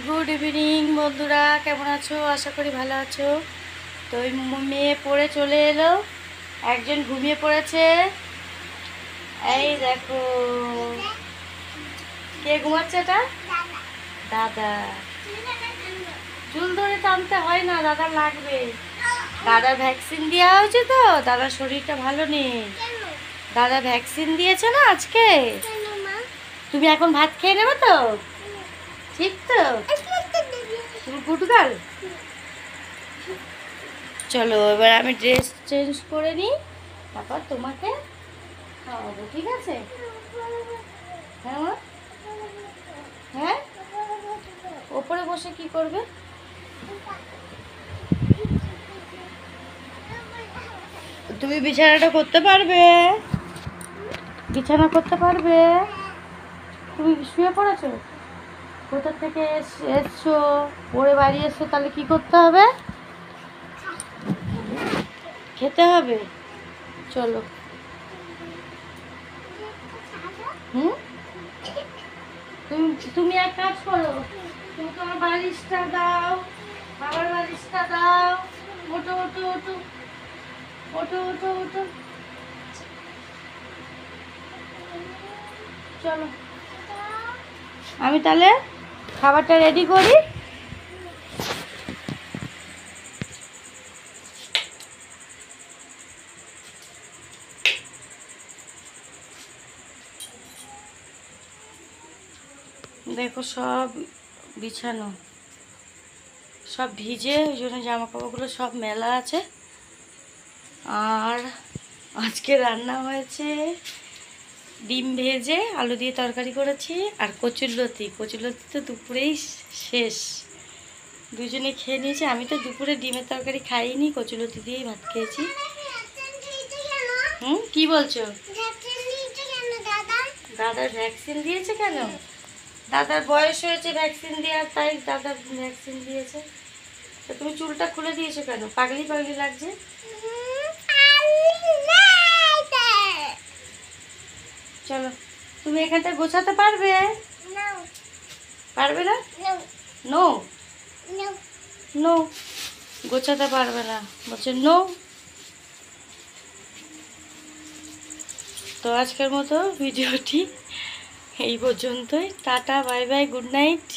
Good evening বন্ধুরা, কেমন আছো? আশা করি ভালো আছো। তো ওই মেয়ে পড়ে চলে এলো, একজন ঘুমিয়ে পড়েছে। এই দেখো কে ঘুমাচ্ছে, এটা দাদা। চুল ধরে টানতে হয় না, দাদা লাগবে। দাদার ভ্যাকসিন দেওয়া হয়েছে, তো দাদার শরীরটা ভালো নেই। দাদা ভ্যাকসিন দিয়েছে না আজকে। তুমি এখন ভাত খেয়ে নেবে তো? ঠিক তো? তুমি গুড গার্ল। চলো এবার আমি ড্রেস চেঞ্জ করে নিই, তারপর তোমাকে খাওয়াবো, ঠিক আছে? হ্যাঁ মা? হ্যাঁ, ওপরে বসে কি করবে? তুমি বিছানাটা করতে পারবে? বিছানা করতে পারবে? তুমি শুয়ে পড়েছো? কোথা থেকে এসছো? পড়ে বাড়ি এসছো, তাহলে কি করতে হবে? খেতে হবে। চলো। হুম, তুমি তুমি এক কাজ করো, তুমি তোমার বালিশটা দাও, বাবার বালিশটা দাও। ওঠো ওঠো ওঠো ওঠো ওঠো ওঠো। চলো আমি তাহলে খাবারটা রেডি করি। দেখো সব বিছানো, সব ভিজে, ওই জন্য জামা কাপড়গুলো সব মেলা আছে। আর আজকে রান্না হয়েছে ডিম ভেজে আলু দিয়ে তরকারি করেছি, আর কচুরলতি। কচুরলতি তো দুপুরেই শেষ, দুজনে খেয়ে নিয়েছি। আমি তো দুপুরে ডিমের তরকারি খাইনি, কচুরলতি দিয়েই ভাত খেয়েছি। কি বলছো? দাদার ভ্যাকসিন দিয়েছে কেন? দাদার বয়স হয়েছে ভ্যাকসিন দেওয়ার, তাই দাদার ভ্যাকসিন দিয়েছে। তো তুমি চুলটা খুলে দিয়েছো কেন? পাগলি পাগলি লাগছে। চলো, তুমি এখানটা গোছাতে পারবে? পারবে না? নো নো, গোছাতে পারবে না বলছে, নো। তো আজকের মতো ভিডিওটি এই পর্যন্তই। Tata, bye bye, good night.